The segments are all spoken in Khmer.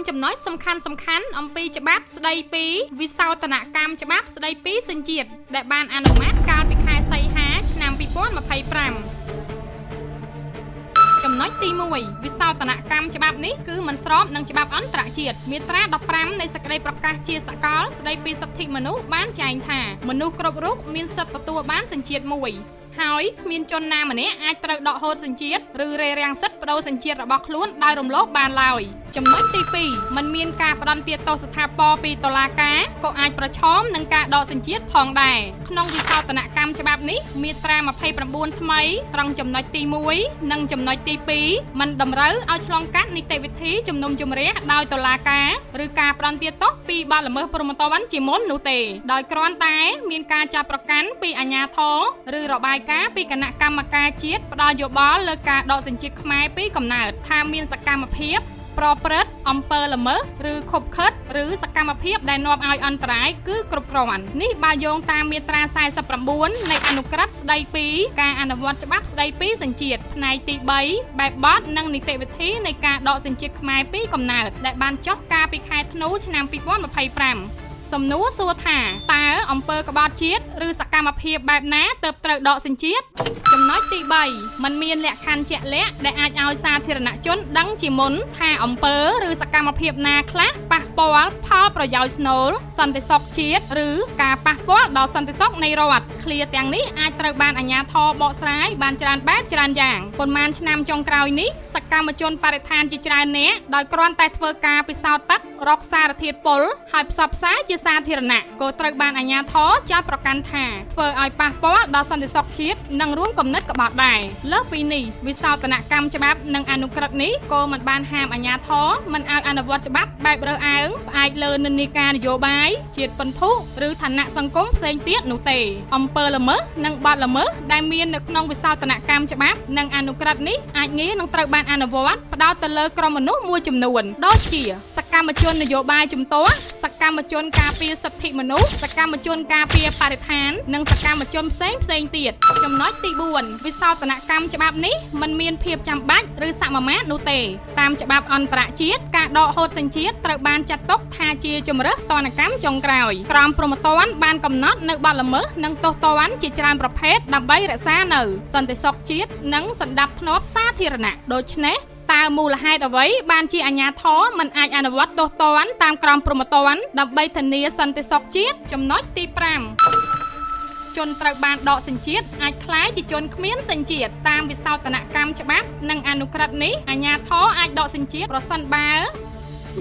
ចំណុចសំខាន់អំពីច្បាប់ស្ដីពីវិសោធនកម្មច្បាប់ស្ដីពីសញ្ជាតិដែលបានអនុម័តកាលពីខែសីហាឆ្នាំ2025ចំណុចទី1វិសោធនកម្មច្បាប់នេះគឺមិនស្របនឹងច្បាប់អន្តរជាតិមាត្រា15នៃសេចក្តីប្រកាសជាសកលស្តីពីសិទ្ធិមនុស្សបានចែងថាមនុស្សគ្រប់រូបមានសិទ្ធិទទួលបានសញ្ជាតិមួយហើយគ្មានជនណាម្នាក់អាចត្រូវដកហូតសញ្ជាតិឬរារាំងសិទ្ធិបដូរសញ្ជាតិរបស់ខ្លួនដោយរំលោភបានឡើយចំណុចទី2มันមានការផ្ដន្ទាទោសស្ថាពរពីតុលាការក៏អាចប្រឈមនឹងការដកសញ្ជាតិផងដែរក្នុងវិសោធនកម្មច្បាប់នេះមាត្រា29ថ្មីត្រង់ចំណុចទី1និងចំណុចទី2มันតម្រូវឲ្យឆ្លងកាត់នីតិវិធីជំនុំជម្រះដោយតុលាការឬការផ្ដន្ទាទោសពីបទល្មើសព្រហ្មទណ្ឌជាមុននោះទេដោយគ្រាន់តែមានការចាប់ប្រកាន់ពីអាជ្ញាធរឬរបាយការណ៍ពីគណៈកម្មការជាតិផ្ដល់យោបល់លើការដកសញ្ជាតិខ្មែរពីកំណើតថាមានសកម្មភាពប្រព្រឹត្តអំពើល្មើសឬខុបខិតឬសកម្មភាពដែលនាំឲ្យអន្តរាយគឺគ្រប់គ្រាន់នេះបើយោងតាមមាត្រា49នៃអនុក្រឹត្យស្ដីពីការអនុវត្តច្បាប់ស្ដីពីសញ្ជាតិផ្នែកទី3បែបបទនិងនីតិវិធីនៃការដកសញ្ជាតិខ្មែរពីកំណើតដែលបានចុះកាលពីខែធ្នូឆ្នាំ2025សំណួរសួរថាតើអំពើក្បត់ជាតិឬសកម្មភាពបែបណាទើបត្រូវដកសញ្ជាតិចំណុចទី3มันមានលក្ខខណ្ឌជាក់លាក់ដែលអាចឲ្យសាធារណជនដឹងជាមុនថាអំពើឬសកម្មភាពណាខ្លះប៉ះពាល់ផលប្រយោជន៍ស្នូលសន្តិសុខជាតិឬការប៉ះពាល់ដល់សន្តិសុខនៃរដ្ឋឃ្លាទាំងនេះអាចត្រូវបានអាជ្ញាធរបកស្រាយបានច្រើនបែបច្រើនយ៉ាងប៉ុន្មានឆ្នាំចុងក្រោយនេះសកម្មជនបរិស្ថានជាច្រើននាក់ដោយគ្រាន់តែធ្វើការពិសោធន៍ទឹករកសារធាតុពុលហើយផ្សព្វផ្សាយជាសាធារណៈក៏ត្រូវបានអាជ្ញាធរចោទប្រកាន់ថាធ្វើឲ្យប៉ះពាល់ដល់សន្តិសុខជាតិនិងរួមគំនិតក្បត់ដែរលើសពីនេះវិសោធនកម្មច្បាប់និងអនុក្រឹត្យនេះក៏មិនបានហាមអាជ្ញាធរមិនឲ្យអនុវត្តច្បាប់បែបរើសអើងផ្អែកលើនិន្នាការនយោបាយជាតិពិន្ទុឬឋានៈសង្គមផ្សេងទៀតនោះទេអំពើល្មើសនិងបទល្មើសដែលមាននៅក្នុងវិសោធនកម្មច្បាប់និងអនុក្រឹត្យនេះអាចងាយនឹងត្រូវបានអនុវត្តផ្ដោតទៅលើក្រុមមនុស្សមួយចំនួនដូចជាសកម្មជននយោបាយជំទាស់សកម្មជនការពារសិទ្ធិមនុស្សសកម្មជនការពារបរិស្ថាននិងសកម្មជនផ្សេងទៀតចំណុចទី4វិសោធនកម្មច្បាប់នេះមិនមានភាពចាំបាច់ឬសមាមាត្រនោះទេតាមច្បាប់អន្តរជាតិការដកហូតសញ្ជាតិត្រូវបានចាត់ទុកថាជាជម្រើសទណ្ឌកម្មចុងក្រោយក្រមព្រហ្មទណ្ឌបានកំណត់នៅបទល្មើសនិងទោសទណ្ឌជាច្រើនប្រភេទដើម្បីរក្សានៅសន្តិសុខជាតិនិងសណ្ដាប់ធ្នាប់សាធារណៈដូច្នេះតើមូលហេតុអ្វីបានជាអាជ្ញាធរមិនអាចអនុវត្តទោសទណ្ឌតាមក្រមព្រហ្មទណ្ឌដើម្បីធានាសន្តិសុខជាតិចំណុចទី5ជនត្រូវបានដកសញ្ជាតិអាចក្លាយជាជនគ្មានសញ្ជាតិតាមវិសោធនកម្មច្បាប់និងអនុក្រឹត្យនេះអាជ្ញាធរអាចដកសញ្ជាតិប្រសិនបើ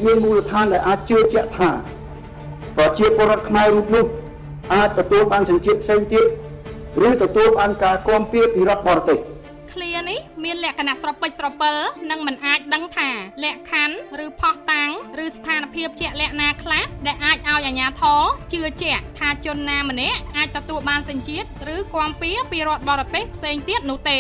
មានមូលដ្ឋានដែលអាចជឿជាក់ថាប្រជាពលរដ្ឋខ្មែររូបនោះអាចទទួលបានសញ្ជាតិផ្សេងទៀតឬទទួលបានការគាំពៀពីរដ្ឋបរទេសឃ្លានេះមានលក្ខណៈស្រពេចស្រពិលនិងមិនអាចដឹងថាលក្ខខណ្ឌឬផុសតាំងឬស្ថានភាពជាក់លាក់ណាខ្លះដែលអាចឲ្យអាជ្ញាធរជឿជាក់ថាជនណាម្នាក់អាចទទួលបានសញ្ជាតិឬគាំពៀពីរដ្ឋបរទេសផ្សេងទៀតនោះទេ